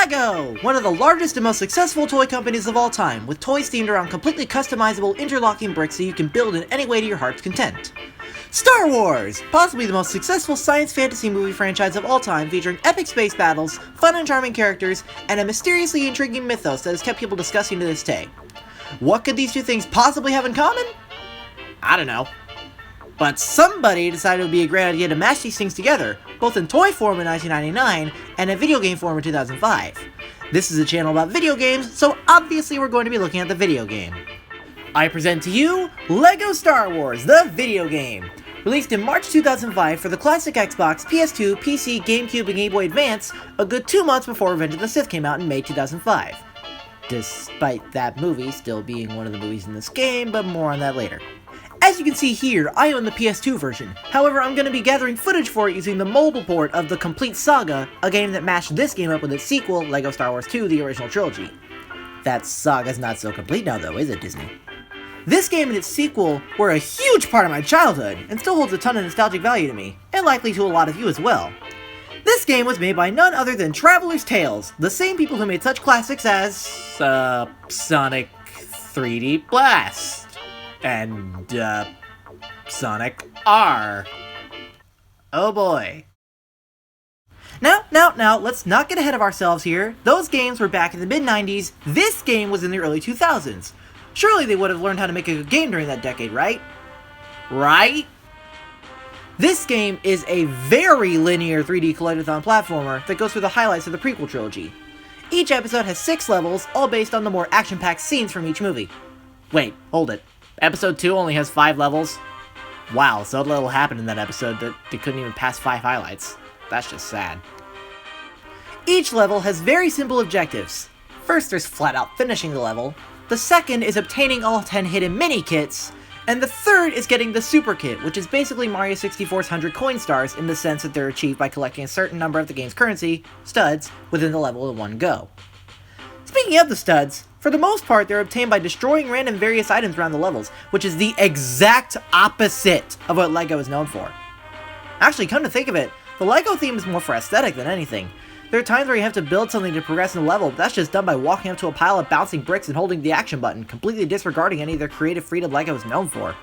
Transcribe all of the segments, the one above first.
LEGO! One of the largest and most successful toy companies of all time, with toys themed around completely customizable interlocking bricks that you can build in any way to your heart's content. Star Wars! Possibly the most successful science fantasy movie franchise of all time, featuring epic space battles, fun and charming characters, and a mysteriously intriguing mythos that has kept people discussing to this day. What could these two things possibly have in common? I don't know. But somebody decided it would be a great idea to mash these things together, both in toy form in 1999 and in video game form in 2005. This is a channel about video games, so obviously we're going to be looking at the video game. I present to you LEGO Star Wars, the video game! Released in March 2005 for the classic Xbox, PS2, PC, GameCube, and Game Boy Advance, a good 2 months before Revenge of the Sith came out in May 2005. Despite that movie still being one of the movies in this game, but more on that later. As you can see here, I own the PS2 version. However, I'm going to be gathering footage for it using the mobile port of The Complete Saga, a game that mashed this game up with its sequel, LEGO Star Wars 2, the original trilogy. That saga's not so complete now though, is it, Disney? This game and its sequel were a huge part of my childhood, and still holds a ton of nostalgic value to me, and likely to a lot of you as well. This game was made by none other than Traveler's Tales, the same people who made such classics as, Sonic 3D Blast. And, Sonic R. Oh boy. Now, let's not get ahead of ourselves here. Those games were back in the mid-90s, this game was in the early 2000s. Surely they would have learned how to make a good game during that decade, right? Right? This game is a very linear 3D collectathon platformer that goes through the highlights of the prequel trilogy. Each episode has 6 levels, all based on the more action-packed scenes from each movie. Wait, hold it. Episode 2 only has 5 levels? Wow, so little happened in that episode that they couldn't even pass 5 highlights. That's just sad. Each level has very simple objectives. First, there's flat out finishing the level. The second is obtaining all 10 hidden mini-kits. And the third is getting the Super Kit, which is basically Mario 64's 100 coin stars in the sense that they're achieved by collecting a certain number of the game's currency, studs, within the level in one go. Speaking of the studs, for the most part, they're obtained by destroying random various items around the levels, which is the exact opposite of what LEGO is known for. Actually, come to think of it, the LEGO theme is more for aesthetic than anything. There are times where you have to build something to progress in the level, but that's just done by walking up to a pile of bouncing bricks and holding the action button, completely disregarding any of the creative freedom LEGO is known for.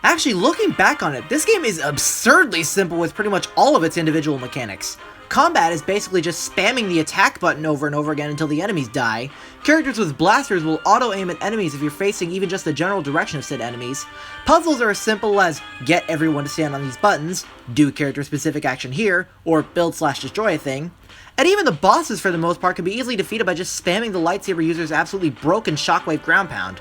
Actually, looking back on it, this game is absurdly simple with pretty much all of its individual mechanics. Combat is basically just spamming the attack button over and over again until the enemies die. Characters with blasters will auto-aim at enemies if you're facing even just the general direction of said enemies. Puzzles are as simple as get everyone to stand on these buttons, do character-specific action here, or build/destroy a thing. And even the bosses for the most part can be easily defeated by just spamming the lightsaber user's absolutely broken shockwave ground pound.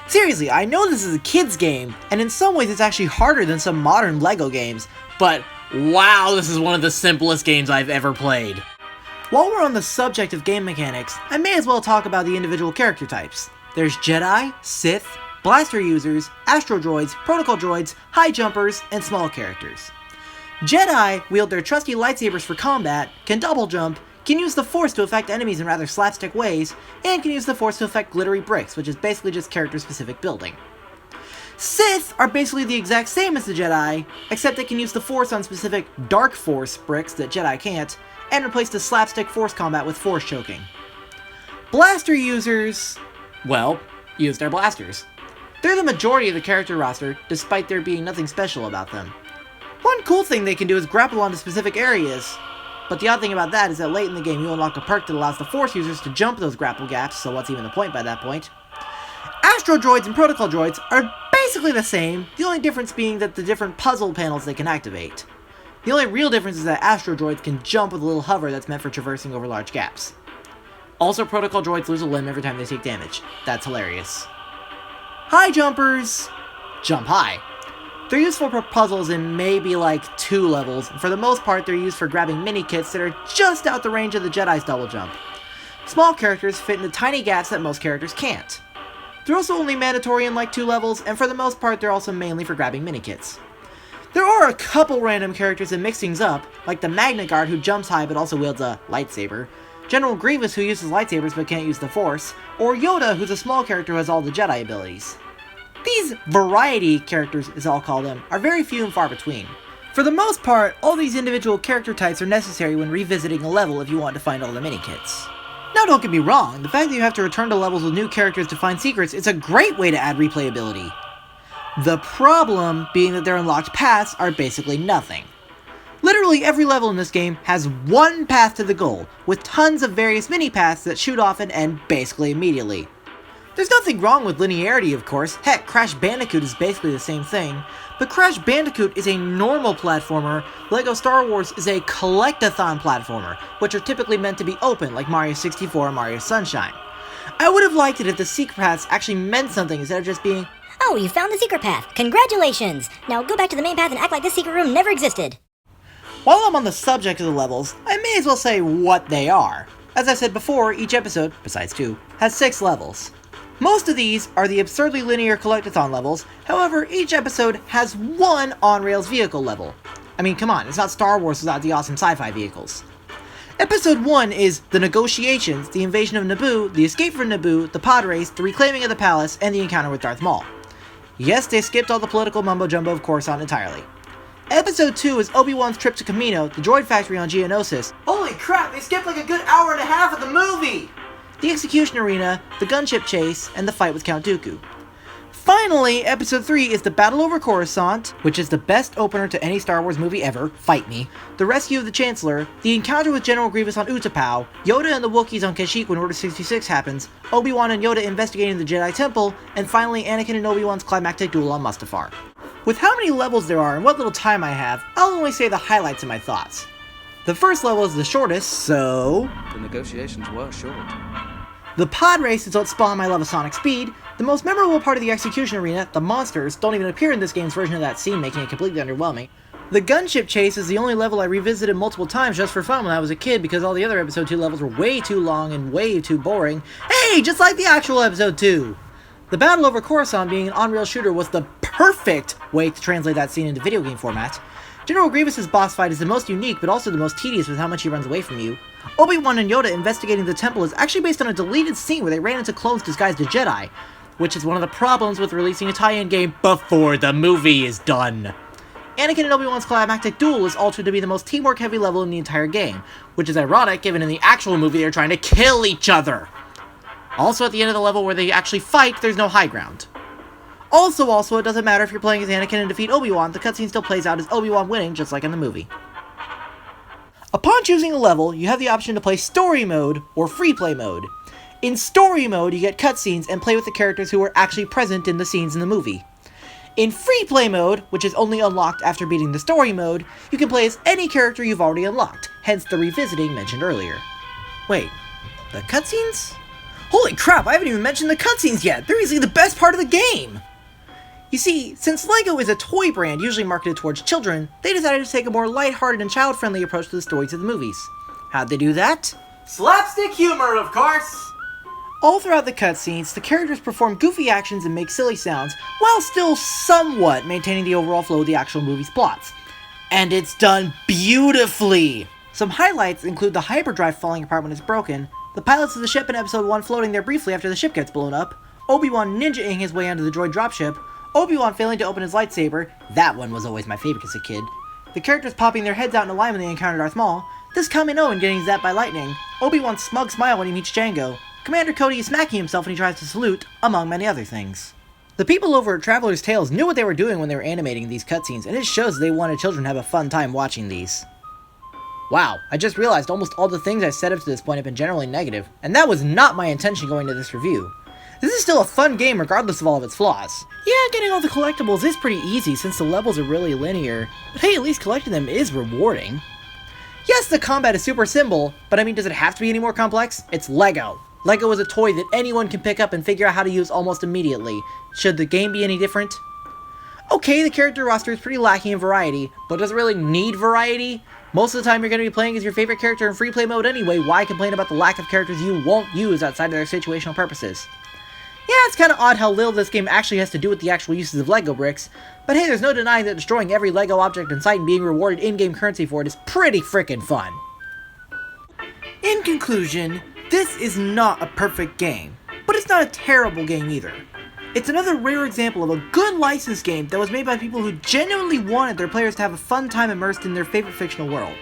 Seriously, I know this is a kid's game, and in some ways it's actually harder than some modern LEGO games, but wow, this is one of the simplest games I've ever played. While we're on the subject of game mechanics, I may as well talk about the individual character types. There's Jedi, Sith, blaster users, astro droids, protocol droids, high jumpers, and small characters. Jedi wield their trusty lightsabers for combat, can double jump, can use the Force to affect enemies in rather slapstick ways, and can use the Force to affect glittery bricks, which is basically just character-specific building. Sith are basically the exact same as the Jedi, except they can use the Force on specific Dark Force bricks that Jedi can't, and replace the slapstick Force combat with Force choking. Blaster users, well, use their blasters. They're the majority of the character roster, despite there being nothing special about them. One cool thing they can do is grapple onto specific areas, but the odd thing about that is that late in the game you unlock a perk that allows the Force users to jump those grapple gaps, so what's even the point by that point? Astro droids and protocol droids are basically the same, the only difference being that the different puzzle panels they can activate. The only real difference is that astro droids can jump with a little hover that's meant for traversing over large gaps. Also, protocol droids lose a limb every time they take damage. That's hilarious. High jumpers jump high. They're useful for puzzles in maybe like 2 levels, and for the most part they're used for grabbing mini-kits that are just out the range of the Jedi's double jump. Small characters fit into tiny gaps that most characters can't. They're also only mandatory in like 2 levels, and for the most part they're also mainly for grabbing mini-kits. There are a couple random characters that mix things up, like the Magna Guard who jumps high but also wields a lightsaber, General Grievous who uses lightsabers but can't use the Force, or Yoda who's a small character who has all the Jedi abilities. These variety characters, as I'll call them, are very few and far between. For the most part, all these individual character types are necessary when revisiting a level if you want to find all the mini-kits. Now don't get me wrong, the fact that you have to return to levels with new characters to find secrets is a great way to add replayability. The problem being that their unlocked paths are basically nothing. Literally every level in this game has one path to the goal, with tons of various mini-paths that shoot off and end basically immediately. There's nothing wrong with linearity, of course. Heck, Crash Bandicoot is basically the same thing. But Crash Bandicoot is a normal platformer, LEGO Star Wars is a collect-a-thon platformer, which are typically meant to be open, like Mario 64 and Mario Sunshine. I would have liked it if the secret paths actually meant something instead of just being, "Oh, you found the secret path. Congratulations! Now go back to the main path and act like this secret room never existed." While I'm on the subject of the levels, I may as well say what they are. As I said before, each episode, besides 2, has 6 levels. Most of these are the absurdly linear collect-a-thon levels, however, each episode has one on-rails vehicle level. I mean, come on, it's not Star Wars without the awesome sci-fi vehicles. Episode 1 is The Negotiations, the invasion of Naboo, the escape from Naboo, the pod race, the reclaiming of the palace, and the encounter with Darth Maul. Yes, they skipped all the political mumbo-jumbo of Coruscant entirely. Episode 2 is Obi-Wan's trip to Camino, the droid factory on Geonosis. Holy crap, they skipped like a good hour and a half of the movie! The execution arena, the gunship chase, and the fight with Count Dooku. Finally, Episode 3 is the Battle over Coruscant, which is the best opener to any Star Wars movie ever, fight me, the rescue of the Chancellor, the encounter with General Grievous on Utapau, Yoda and the Wookiees on Kashyyyk when Order 66 happens, Obi-Wan and Yoda investigating the Jedi Temple, and finally Anakin and Obi-Wan's climactic duel on Mustafar. With how many levels there are and what little time I have, I'll only say the highlights of my thoughts. The first level is the shortest, so the negotiations were short. The pod race is what spawned my love of Sonic Speed. The most memorable part of the execution arena, the monsters, don't even appear in this game's version of that scene, making it completely underwhelming. The gunship chase is the only level I revisited multiple times just for fun when I was a kid because all the other Episode 2 levels were way too long and way too boring. Hey, just like the actual Episode 2! The battle over Coruscant being an on-rail shooter was the perfect way to translate that scene into video game format. General Grievous' boss fight is the most unique, but also the most tedious with how much he runs away from you. Obi-Wan and Yoda investigating the temple is actually based on a deleted scene where they ran into clones disguised as Jedi, which is one of the problems with releasing a tie-in game before the movie is done. Anakin and Obi-Wan's climactic duel is altered to be the most teamwork-heavy level in the entire game, which is ironic given in the actual movie they're trying to kill each other. Also, at the end of the level where they actually fight, there's no high ground. Also, it doesn't matter if you're playing as Anakin and defeat Obi-Wan, the cutscene still plays out as Obi-Wan winning, just like in the movie. Upon choosing a level, you have the option to play Story Mode or Free Play Mode. In Story Mode, you get cutscenes and play with the characters who are actually present in the scenes in the movie. In Free Play Mode, which is only unlocked after beating the Story Mode, you can play as any character you've already unlocked, hence the revisiting mentioned earlier. Wait, the cutscenes? Holy crap, I haven't even mentioned the cutscenes yet! They're easily the best part of the game! You see, since LEGO is a toy brand usually marketed towards children, they decided to take a more lighthearted and child-friendly approach to the stories of the movies. How'd they do that? Slapstick humor, of course! All throughout the cutscenes, the characters perform goofy actions and make silly sounds, while still somewhat maintaining the overall flow of the actual movie's plots. And it's done beautifully! Some highlights include the hyperdrive falling apart when it's broken, the pilots of the ship in Episode 1 floating there briefly after the ship gets blown up, Obi-Wan ninja-ing his way onto the droid dropship, Obi-Wan failing to open his lightsaber, that one was always my favorite as a kid, the characters popping their heads out in a line when they encounter Darth Maul, this Camo and getting zapped by lightning, Obi-Wan's smug smile when he meets Jango, Commander Cody is smacking himself when he tries to salute, among many other things. The people over at Traveler's Tales knew what they were doing when they were animating these cutscenes, and it shows they wanted children to have a fun time watching these. Wow, I just realized almost all the things I said up to this point have been generally negative, and that was not my intention going into this review. This is still a fun game regardless of all of its flaws. Yeah, getting all the collectibles is pretty easy since the levels are really linear, but hey, at least collecting them is rewarding. Yes, the combat is super simple, but I mean, does it have to be any more complex? It's LEGO. LEGO is a toy that anyone can pick up and figure out how to use almost immediately. Should the game be any different? Okay, the character roster is pretty lacking in variety, but does it really need variety? Most of the time you're going to be playing as your favorite character in free play mode anyway, why complain about the lack of characters you won't use outside of their situational purposes? Yeah, it's kinda odd how little this game actually has to do with the actual uses of LEGO bricks, but hey, there's no denying that destroying every LEGO object in sight and being rewarded in-game currency for it is pretty frickin' fun. In conclusion, this is not a perfect game, but it's not a terrible game either. It's another rare example of a good licensed game that was made by people who genuinely wanted their players to have a fun time immersed in their favorite fictional world.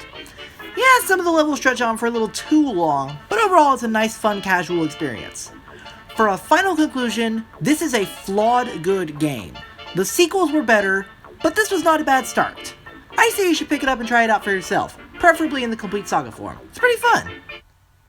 Yeah, some of the levels stretch on for a little too long, but overall it's a nice, fun, casual experience. For a final conclusion, this is a flawed good game. The sequels were better, but this was not a bad start. I say you should pick it up and try it out for yourself, preferably in the complete saga form. It's pretty fun.